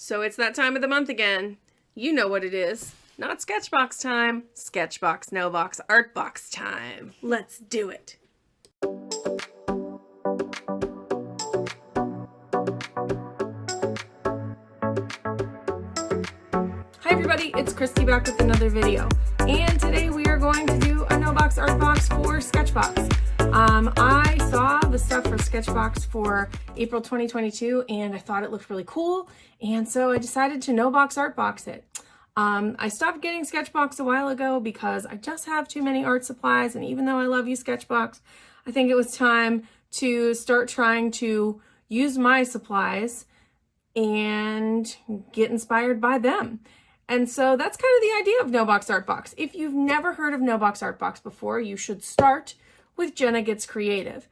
So it's that time of the month again. You know what it is. Not Sketchbox time. Sketchbox, no box, art box time. Let's do it. Hi everybody, it's Christy back with another video. And today we are going to do a no box art box for Sketchbox. I saw the stuff for Sketchbox for April 2022 and I thought it looked really cool. And so I decided to no box art box it. I stopped getting Sketchbox a while ago because I just have too many art supplies. And even though I love you, Sketchbox, I think it was time to start trying to use my supplies and get inspired by them. And so that's kind of the idea of No Box Art Box. If you've never heard of No Box Art Box before, you should start with Jenna Gets Creative.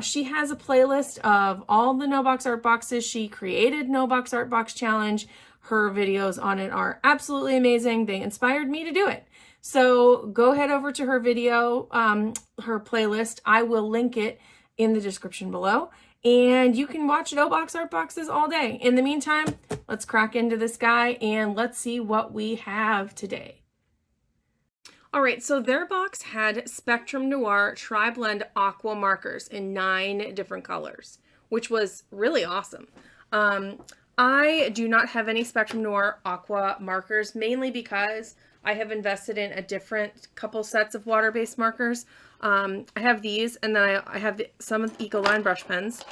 She has a playlist of all the No Box Art Boxes. She created No Box Art Box Challenge. Her videos on it are absolutely amazing. They inspired me to do it. So go head over to her video, her playlist. I will link it in the description below. And you can watch No Box Art Boxes all day. In the meantime, let's crack into this guy and let's see what we have today. All right, so their box had Spectrum Noir TriBlend Aqua markers in 9 different colors, which was really awesome. I do not have any Spectrum Noir Aqua markers, mainly because I have invested in a different couple sets of water-based markers. I have these, and then I have some of the Ecoline brush pens.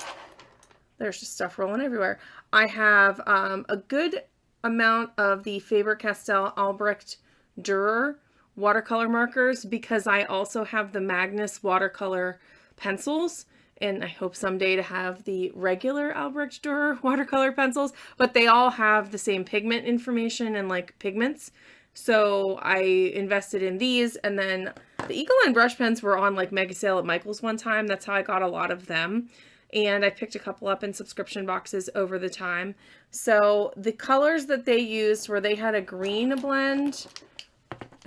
There's just stuff rolling everywhere. I have a good amount of the Faber Castell Albrecht Durer watercolor markers because I also have the Magnus watercolor pencils, and I hope someday to have the regular Albrecht Durer watercolor pencils, but they all have the same pigment information and like pigments. So I invested in these, and then the Ecoline brush pens were on like mega sale at Michael's one time. That's how I got a lot of them. And I picked a couple up in subscription boxes over the time. So the colors that they used were, they had a green blend,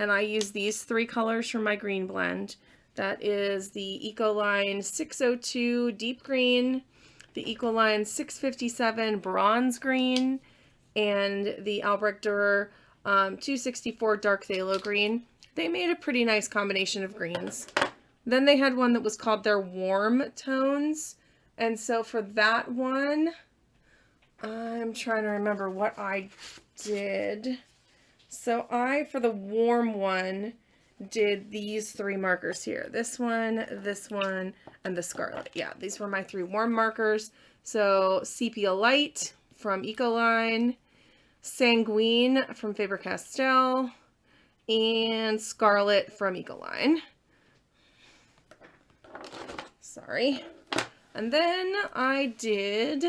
and I used these 3 colors from my green blend. That is the Ecoline 602 deep green, the Ecoline 657 bronze green, and the Albrecht Durer 264 dark phthalo green. They made a pretty nice combination of greens. Then they had one that was called their warm tones. And so for that one, I'm trying to remember what I did. So for the warm one, did these 3 markers here. This one, and the scarlet. Yeah, these were my 3 warm markers. So Sepia Light from Ecoline, Sanguine from Faber Castell, and Scarlet from Ecoline. Sorry. And then I did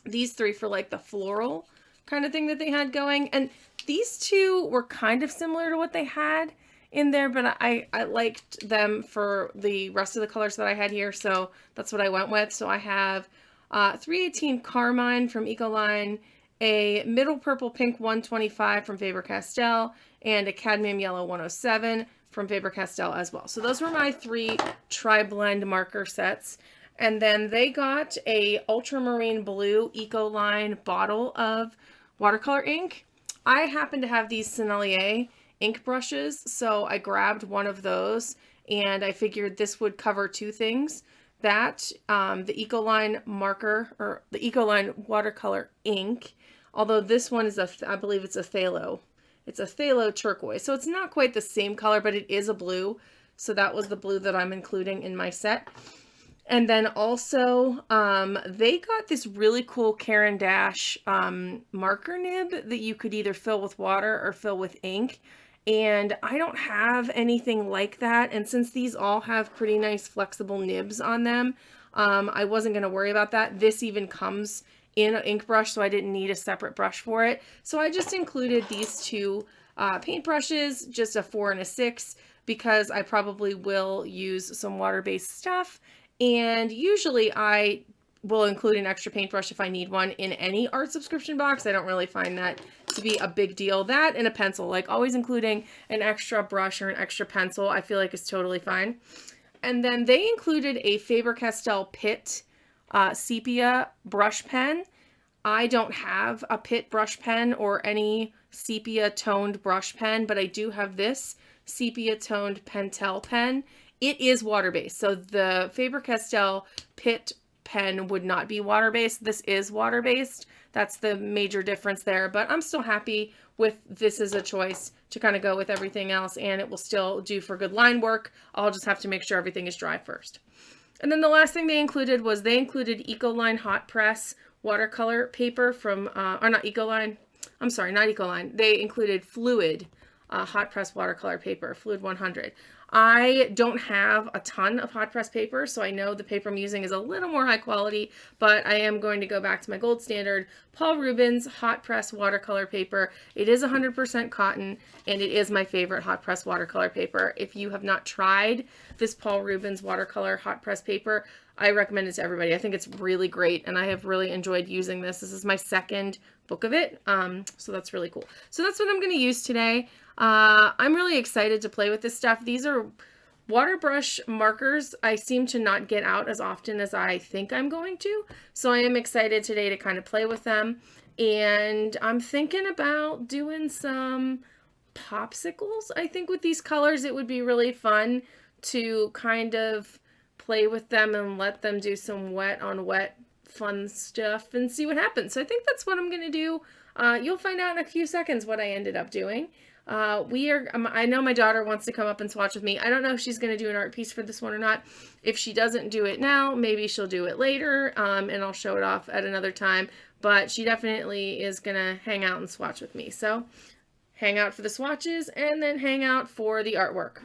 these 3 for like the floral kind of thing that they had going. And these 2 were kind of similar to what they had in there, but I liked them for the rest of the colors that I had here, so that's what I went with. So I have 318 Carmine from Ecoline, a middle purple pink 125 from Faber Castell, and a cadmium yellow 107 from Faber Castell as well. So those were my 3 TriBlend marker sets. And then they got a ultramarine blue Ecoline bottle of watercolor ink. I happen to have these Sennelier ink brushes, so I grabbed one of those, and I figured this would cover 2 things. That, the Ecoline marker, or the Ecoline watercolor ink, although this one is I believe it's a Pthalo. It's a Pthalo turquoise, so it's not quite the same color, but it is a blue. So that was the blue that I'm including in my set. And then also, they got this really cool Caran Dache marker nib that you could either fill with water or fill with ink. And I don't have anything like that. And since these all have pretty nice flexible nibs on them, I wasn't going to worry about that. This even comes in an ink brush, so I didn't need a separate brush for it. So I just included these 2 paint brushes, just a 4 and a 6, because I probably will use some water-based stuff. And usually I will include an extra paintbrush if I need one in any art subscription box. I don't really find that to be a big deal. That and a pencil, like always including an extra brush or an extra pencil, I feel like is totally fine. And then they included a Faber Castell Pitt sepia brush pen. I don't have a Pitt brush pen or any sepia toned brush pen, but I do have this sepia toned Pentel pen. It is water-based. So the Faber-Castell Pitt pen would not be water-based. This is water-based. That's the major difference there, but I'm still happy with this as a choice to kind of go with everything else, and it will still do for good line work. I'll just have to make sure everything is dry first. And then the last thing they included was Ecoline hot press watercolor paper from, or not Ecoline, I'm sorry, not Ecoline. They included Fluid hot press watercolor paper, Fluid 100. I don't have a ton of hot press paper, so I know the paper I'm using is a little more high quality, but I am going to go back to my gold standard, Paul Rubens hot press watercolor paper. It is 100% cotton, and it is my favorite hot press watercolor paper. If you have not tried this Paul Rubens watercolor hot press paper, I recommend it to everybody. I think it's really great, and I have really enjoyed using this. This is my second book of it, so that's really cool. So that's what I'm going to use today. I'm really excited to play with this stuff. These are water brush markers I seem to not get out as often as I think I'm going to. So I am excited today to kind of play with them. And I'm thinking about doing some popsicles. I think with these colors it would be really fun to kind of play with them and let them do some wet on wet fun stuff and see what happens. So I think that's what I'm going to do. You'll find out in a few seconds what I ended up doing. I know my daughter wants to come up and swatch with me. I don't know if she's going to do an art piece for this one or not. If she doesn't do it now, maybe she'll do it later, and I'll show it off at another time. But she definitely is going to hang out and swatch with me. So hang out for the swatches and then hang out for the artwork.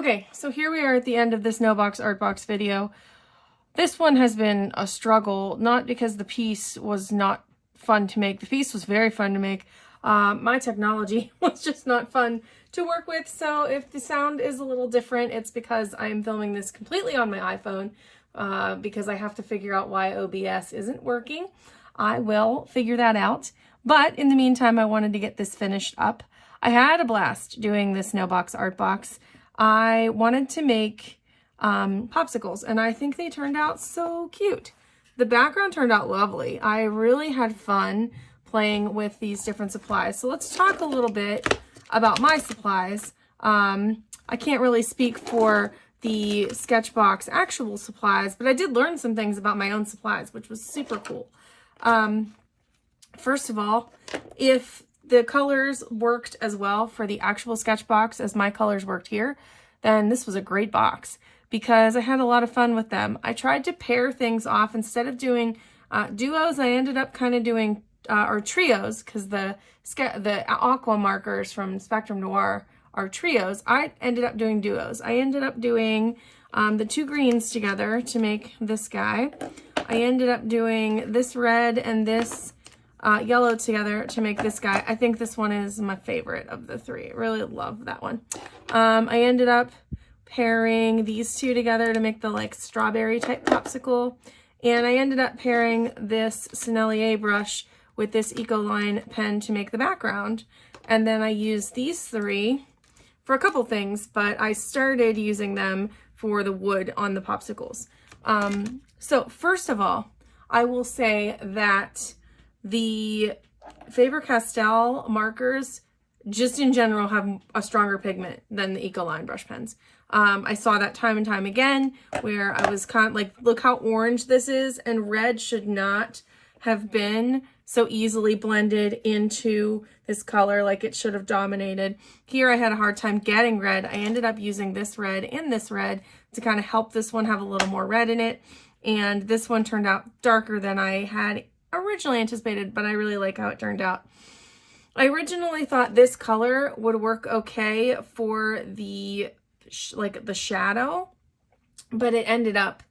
Okay, so here we are at the end of this No Box Art Box video. This one has been a struggle, not because the piece was not fun to make. The piece was very fun to make. My technology was just not fun to work with, so if the sound is a little different, it's because I am filming this completely on my iPhone, because I have to figure out why OBS isn't working. I will figure that out, but in the meantime, I wanted to get this finished up. I had a blast doing this No Box Art Box. I wanted to make popsicles, and I think they turned out so cute. The background turned out lovely. I really had fun playing with these different supplies. So let's talk a little bit about my supplies. I can't really speak for the Sketchbox actual supplies, but I did learn some things about my own supplies, which was super cool. First of all, if the colors worked as well for the actual Sketchbox as my colors worked here, then this was a great box because I had a lot of fun with them. I tried to pair things off. Instead of doing duos, I ended up kind of doing or trios, because the Aqua markers from Spectrum Noir are trios. I ended up doing duos. I ended up doing the two greens together to make this guy. I ended up doing this red and this yellow together to make this guy. I think this one is my favorite of the three. I really love that one. I ended up pairing these two together to make the like strawberry type popsicle. And I ended up pairing this Sennelier brush with this Ecoline pen to make the background. And then I used these three for a couple things, but I started using them for the wood on the popsicles. So first of all, I will say that the Faber Castell markers just in general have a stronger pigment than the Ecoline brush pens. I saw that time and time again where I was kind of like, look how orange this is, and red should not have been so easily blended into this color, like it should have dominated. Here I had a hard time getting red. I ended up using this red and this red to kind of help this one have a little more red in it. And this one turned out darker than I had originally anticipated, but I really like how it turned out. I originally thought this color would work okay for the the shadow, but it ended up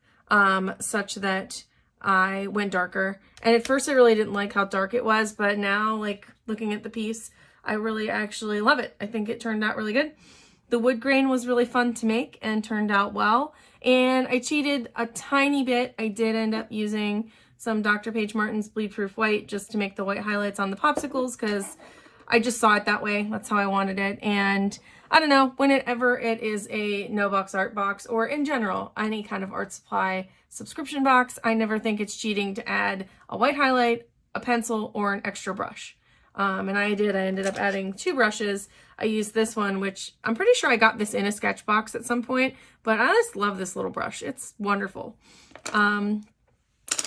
such that I went darker. And at first I really didn't like how dark it was, but now, like, looking at the piece, I really actually love it. I think it turned out really good. The wood grain was really fun to make and turned out well. And I cheated a tiny bit. I did end up using some Dr. Paige Martin's Bleed Proof White just to make the white highlights on the popsicles, because I just saw it that way. That's how I wanted it. And I don't know, whenever it is a No Box Art Box, or in general, any kind of art supply subscription box, I never think it's cheating to add a white highlight, a pencil, or an extra brush. And I ended up adding two brushes. I used this one, which I'm pretty sure I got this in a Sketchbox at some point, but I just love this little brush. It's wonderful. And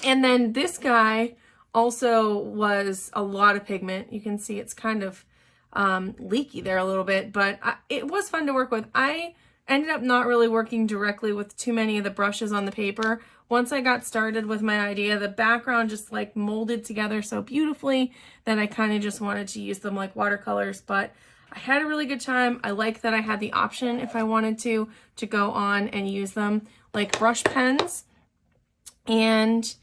then this guy also was a lot of pigment. You can see it's kind of leaky there a little bit, but it was fun to work with. I ended up not really working directly with too many of the brushes on the paper. Once I got started with my idea, the background just like molded together so beautifully that I kind of just wanted to use them like watercolors, but I had a really good time. I like that I had the option, if I wanted to go on and use them like brush pens. And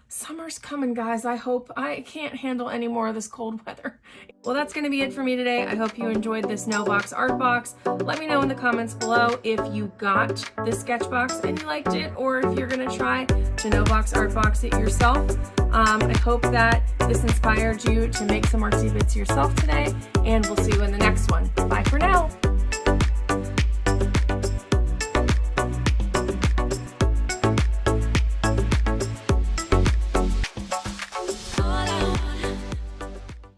summer's coming, guys. I can't handle any more of this cold weather. Well, that's going to be it for me today. I hope you enjoyed this No Box Art Box. Let me know in the comments below if you got this Sketchbox and you liked it, or if you're going to try to No Box Art Box it yourself. I hope that this inspired you to make some artsy bits yourself today, and we'll see you in the next one. Bye for now.